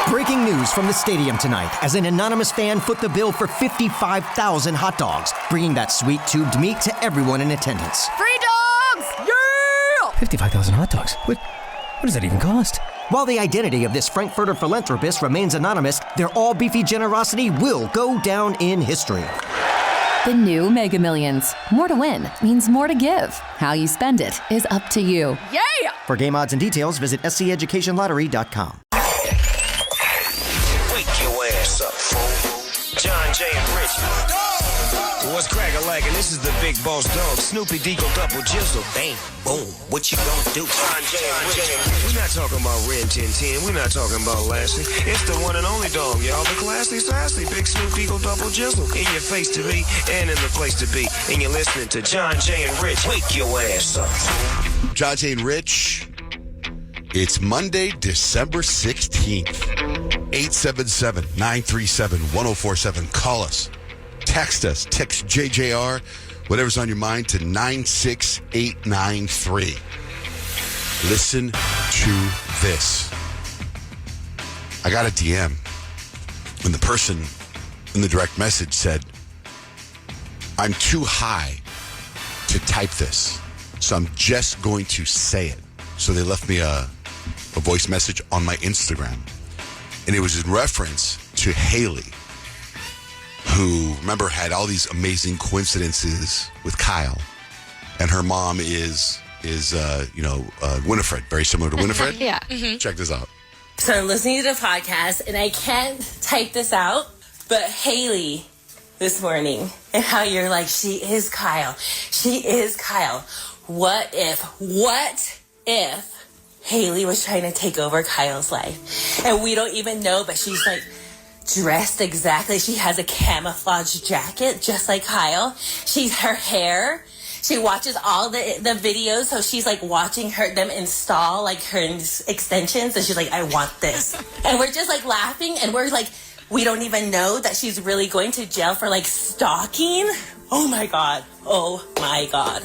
Breaking news from the stadium tonight as an anonymous fan foot the bill for 55,000 hot dogs, bringing that sweet tubed meat to everyone in attendance. Free dogs! Yeah! 55,000 hot dogs? What does that even cost? While the identity of this Frankfurter philanthropist remains anonymous, their all-beefy generosity will go down in history. The new Mega Millions. More to win means more to give. How you spend it is up to you. Yeah! For game odds and details, visit sceducationlottery.com. Wake your ass up, fool. John Jay and Rich. What's crackin' This is the big boss dog, Snoopy Deagle Double Jizzle. Bang, boom, what you gonna do? John Jay and Rich. We're not talking about Ren 1010, we're not talking about Lassie. It's the one and only dog, y'all. The classy, sassy, big Snoop Deagle Double Jizzle. In your face to be, and in the place to be. And you're listening to John Jay and Rich. Wake your ass up. John Jay and Rich. It's Monday, December 16th. 877-937-1047. Call us. Text us. Text JJR, whatever's on your mind, to 96893. Listen to this. I got a DM, and the person in the direct message said, I'm too high to type this, so I'm just going to say it. So they left me a voice message on my Instagram, and it was in reference to Haley, who, remember, had all these amazing coincidences with Kyle, and her mom is Winifred, very similar to Winifred. Yeah. Mm-hmm. Check this out. So I'm listening to the podcast, and I can't type this out, but Haley this morning, and how you're like, she is Kyle. She is Kyle. What if Haley was trying to take over Kyle's life? And we don't even know, but she's like dressed exactly. She has a camouflage jacket, just like Kyle. Her hair. She watches all the videos, so she's like watching them install like her extensions, and she's like, I want this. And we're just like laughing, and we're like, we don't even know that she's really going to jail for like stalking. Oh my God. Oh my God.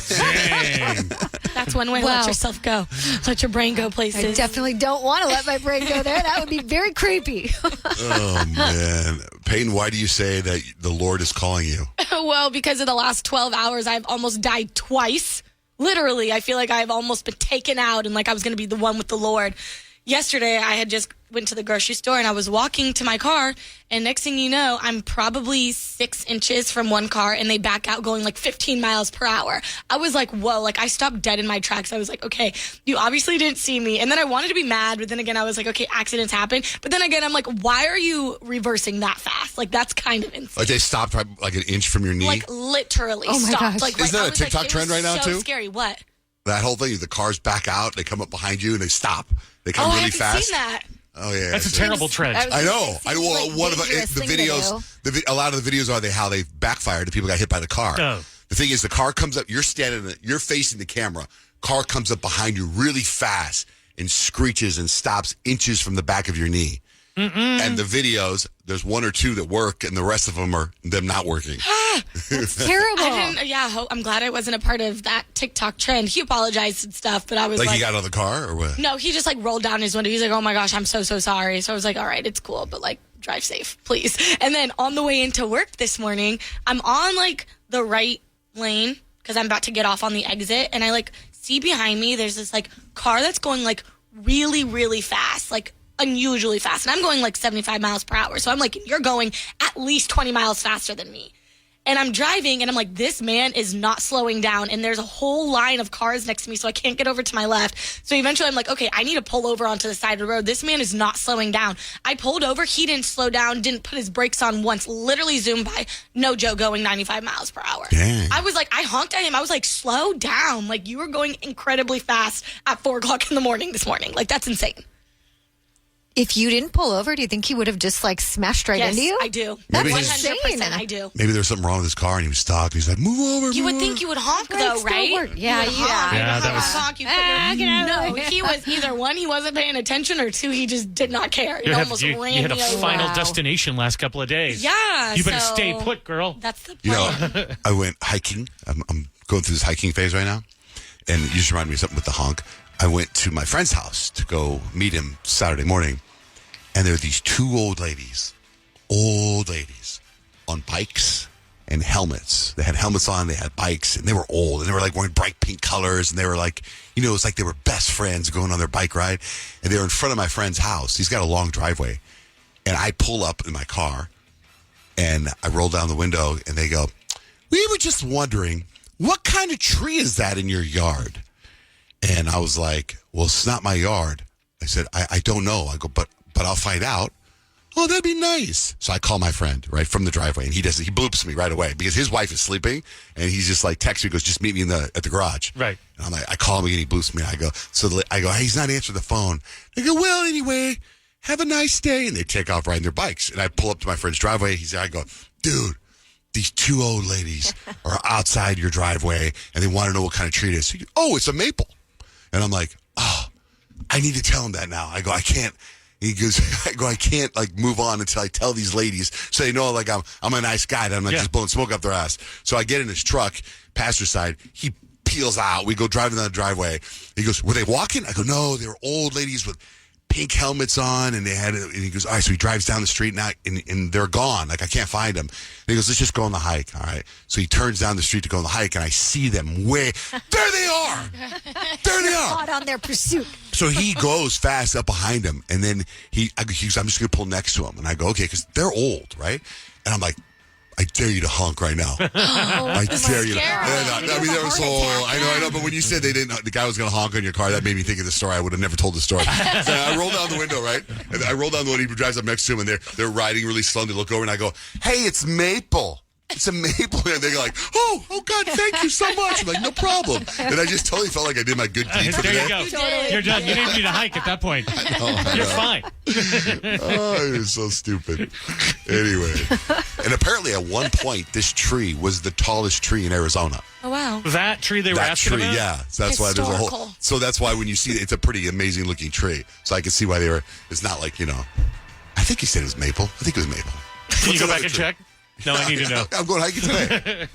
Dang. That's one way to let yourself go. Let your brain go places. I definitely don't want to let my brain go there. That would be very creepy. Oh, man. Peyton, why do you say that the Lord is calling you? Well, because of the last 12 hours, I've almost died twice. Literally, I feel like I've almost been taken out and like I was going to be the one with the Lord. Yesterday, I had just went to the grocery store and I was walking to my car, and next thing you know, I'm probably 6 inches from one car and they back out going like 15 miles per hour. I was like, whoa, like I stopped dead in my tracks. I was like, okay, you obviously didn't see me. And then I wanted to be mad, but then again, I was like, okay, accidents happen. But then again, I'm like, why are you reversing that fast? Like, that's kind of insane. Like they stopped like an inch from your knee? Like literally Oh my stopped. gosh. Like, Isn't that a TikTok trend right now, so too? Scary. What? That whole thing, the cars back out, they come up behind you, and they stop. They come I really haven't fast. seen that. Oh, yeah. That's a terrible trend. I know. One of the videos, a lot of the videos are how they backfired and people got hit by the car. Oh. The thing is, the car comes up, you're facing the camera. Car comes up behind you really fast and screeches and stops inches from the back of your knee. And the videos, there's 1 or 2 that work, and the rest of them are them not working. That's terrible. I'm glad I wasn't a part of that TikTok trend. He apologized and stuff, but I was like, he got out of the car or what? No, he just like rolled down his window. He's like, oh my gosh, I'm so sorry. So I was like, all right, it's cool, but like drive safe, please. And then on the way into work this morning, I'm on like the right lane because I'm about to get off on the exit, and I like see behind me there's this like car that's going like really, really fast, like unusually fast, and I'm going like 75 miles per hour. So I'm like, you're going at least 20 miles faster than me. And I'm driving, and I'm like, this man is not slowing down. And there's a whole line of cars next to me, so I can't get over to my left. So eventually I'm like, okay, I need to pull over onto the side of the road. This man is not slowing down. I pulled over. He didn't slow down, didn't put his brakes on once, literally zoomed by. No joke, going 95 miles per hour. Dang. I was like, I honked at him. I was like, slow down. Like, you were going incredibly fast at 4 o'clock in the morning this morning. Like, that's insane. If you didn't pull over, do you think he would have just like smashed right into you? I do. That's Maybe 100% I do. Maybe there's something wrong with his car, and he was stuck. He's like, move over. You would think you would honk, though, right? Yeah, You would honk. Yeah, that was- Honk, you put your, no, he was either one, he wasn't paying attention, or 2, he just did not care. He almost you ran had a me over. final destination last couple of days. Yeah. You better so stay put, girl. That's the You plan. know, I went hiking. I'm going through this hiking phase right now, and you just reminded me of something with the honk. I went to my friend's house to go meet him Saturday morning, And there are these two old ladies on bikes and helmets. They had helmets on, they had bikes, and they were old, and they were like wearing bright pink colors, and they were like, it was like they were best friends going on their bike ride. And they were in front of my friend's house. He's got a long driveway. And I pull up in my car, and I roll down the window, and they go, we were just wondering, what kind of tree is that in your yard? And I was like, well, it's not my yard. I said, I don't know. I go, but I'll find out. Oh, that'd be nice. So I call my friend right from the driveway, and he bloops me right away because his wife is sleeping, and he's just like texts me, goes, just meet me at the garage. Right. And I'm like, I call him again, he bloops me. And I go, hey, he's not answering the phone. They go, well, anyway, have a nice day. And they take off riding their bikes. And I pull up to my friend's driveway. He's there. I go, dude, these two old ladies are outside your driveway, and they want to know what kind of tree it is. Goes, oh, it's a maple. And I'm like, oh, I need to tell him that now. I go, I can't. He goes, I can't like move on until I tell these ladies so they know like I'm a nice guy that I'm not just blowing smoke up their ass. So I get in his truck, passenger side. He peels out. We go driving down the driveway. He goes, were they walking? I go, no, they were old ladies with pink helmets on, and and he goes, all right, so he drives down the street now, and they're gone. Like, I can't find them. And he goes, let's just go on the hike, all right? So he turns down the street to go on the hike, and I see them there they are! There they are! Hot on their pursuit. So he goes fast up behind him, and then he goes, I'm just going to pull next to him. And I go, okay, because they're old, right? And I'm like, I dare you to honk right now. I dare you to. I mean, they were so. I know. But when you said the guy was going to honk on your car, that made me think of the story. I would have never told the story. So I roll down the window, right? And I roll down the window. He drives up next to him, and they're riding really slow. And they look over, and I go, "Hey, it's Maple. It's a maple." And they're like, oh God, thank you so much. I'm like, no problem. And I just totally felt like I did my good deed for the day. There you go. You're done. You didn't need a hike at that point. You're fine. Oh, you're so stupid. Anyway. And apparently at one point, this tree was the tallest tree in Arizona. Oh, wow. That tree they were asking about? Yeah. So that's why there's a whole. So that's why when you see it, it's a pretty amazing looking tree. So I can see why it's not like, I think he said it was maple. I think it was maple. Can you go back and check? No, I need to know. I'm going hiking today.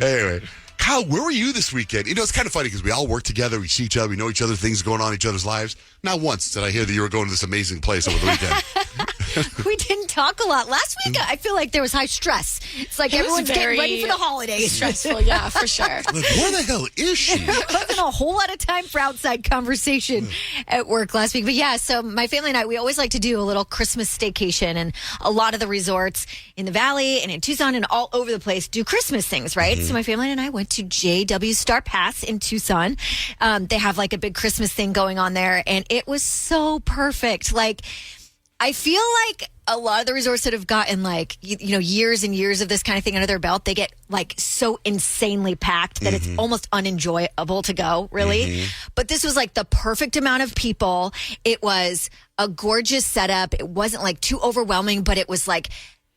Anyway, Kyle, where were you this weekend? It's kind of funny because we all work together. We see each other. We know each other, things going on in each other's lives. Not once did I hear that you were going to this amazing place over the weekend. We didn't talk a lot. Last week, I feel like there was high stress. It's like everyone's getting ready for the holidays. Stressful, yeah, for sure. Like, where the hell is she? There wasn't a whole lot of time for outside conversation at work last week. But yeah, so my family and I, we always like to do a little Christmas staycation. And a lot of the resorts in the Valley and in Tucson and all over the place do Christmas things, right? Mm-hmm. So my family and I went to JW Star Pass in Tucson. They have like a big Christmas thing going on there. And it was so perfect. Like, I feel like a lot of the resorts that have gotten like, years and years of this kind of thing under their belt, they get like so insanely packed that it's almost unenjoyable to go, really. But this was like the perfect amount of people. It was a gorgeous setup. It wasn't like too overwhelming, but it was like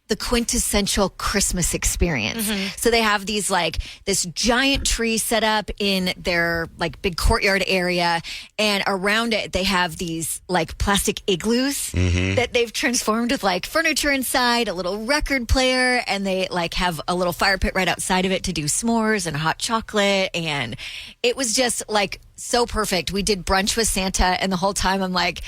the quintessential Christmas experience. So they have these like this giant tree set up in their like big courtyard area, and around it they have these like plastic igloos that they've transformed with like furniture inside, a little record player, and they like have a little fire pit right outside of it to do s'mores and hot chocolate, and it was just like so perfect. We did brunch with Santa, and the whole time I'm like,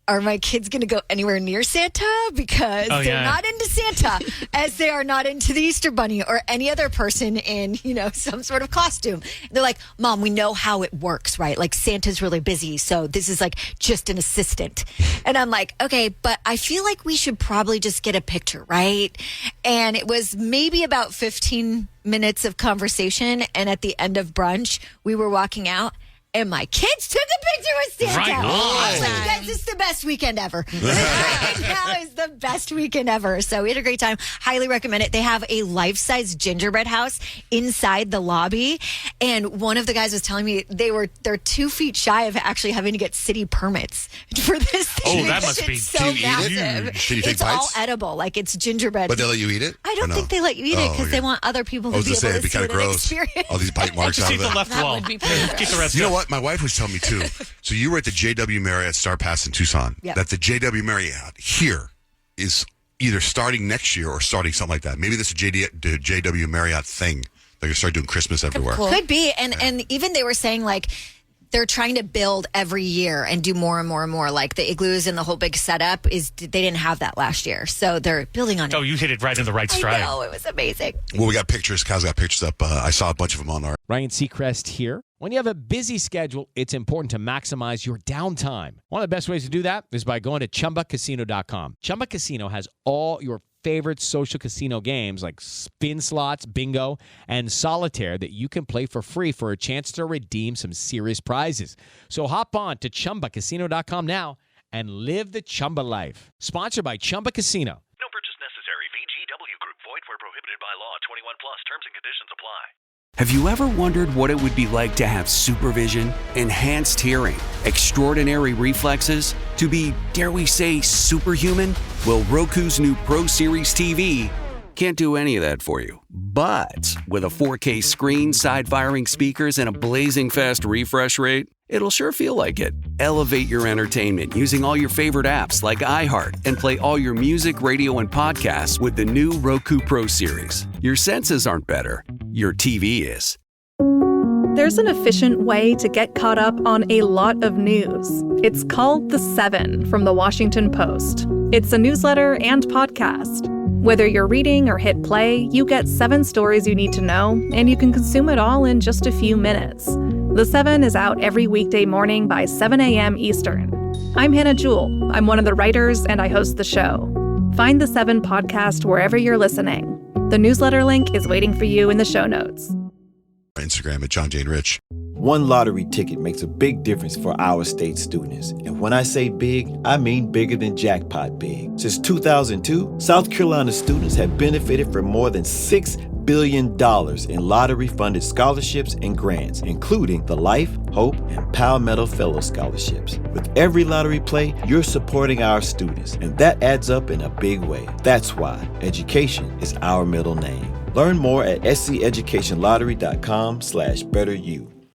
are my kids going to go anywhere near Santa? Because they're not into Santa, as they are not into the Easter Bunny or any other person in, some sort of costume. They're like, Mom, we know how it works, right? Like, Santa's really busy, so this is like just an assistant. And I'm like, okay, but I feel like we should probably just get a picture, right? And it was maybe about 15 minutes of conversation. And at the end of brunch, we were walking out, and my kids took a picture with Santa. Right. I was like, you guys, this is the best weekend ever. Right now is the best weekend ever. So we had a great time. Highly recommend it. They have a life-size gingerbread house inside the lobby. And one of the guys was telling me they're 2 feet shy of actually having to get city permits for this thing. Oh, that must be so Can you eat massive. it? Can you take It's bites? all edible. Like, it's gingerbread. But they let you eat it? I don't think they let you eat it because they want other people to be able to it'd be see kind it of and gross. experience. All these bite marks Just out eat of the it. left wall. would be Keep the rest You know up. what? My wife was telling me too. So you were at the JW Marriott Star Pass in Tucson. Yep. That the JW Marriott here is either starting next year or starting something like that. Maybe this is the JW Marriott thing. They're going to start doing Christmas everywhere. Could be. And even they were saying, like, they're trying to build every year and do more and more and more. Like the igloos and the whole big setup they didn't have that last year. So they're building on it. Oh, you hit it right in the right stride. I know, it was amazing. Well, we got pictures. Kyle's got pictures up. I saw a bunch of them on our. Ryan Seacrest here. When you have a busy schedule, it's important to maximize your downtime. One of the best ways to do that is by going to ChumbaCasino.com. Chumba Casino has all your favorite social casino games like spin slots, bingo, and solitaire that you can play for free for a chance to redeem some serious prizes. So hop on to ChumbaCasino.com now and live the Chumba life. Sponsored by Chumba Casino. No purchase necessary. VGW Group. Void where prohibited by law. 21 plus. Terms and conditions apply. Have you ever wondered what it would be like to have supervision, enhanced hearing, extraordinary reflexes, to be, dare we say, superhuman? Well, Roku's new Pro Series TV can't do any of that for you. But with a 4K screen, side-firing speakers, and a blazing fast refresh rate, it'll sure feel like it. Elevate your entertainment using all your favorite apps like iHeart and play all your music, radio, and podcasts with the new Roku Pro Series. Your senses aren't better. Your TV is. There's an efficient way to get caught up on a lot of news. It's called The 7 from The Washington Post. It's a newsletter and podcast. Whether you're reading or hit play, you get 7 stories you need to know, and you can consume it all in just a few minutes. The 7 is out every weekday morning by 7 a.m. Eastern. I'm Hannah Jewell. I'm one of the writers, and I host the show. Find The 7 podcast wherever you're listening. The newsletter link is waiting for you in the show notes. Instagram at John Jane Rich. One lottery ticket makes a big difference for our state students. And when I say big, I mean bigger than jackpot big. Since 2002, South Carolina students have benefited from more than $6 billion in lottery-funded scholarships and grants, including the Life, Hope, and Palmetto Fellow Scholarships. With every lottery play, you're supporting our students, and that adds up in a big way. That's why education is our middle name. Learn more at sceducationlottery.com/betteryou.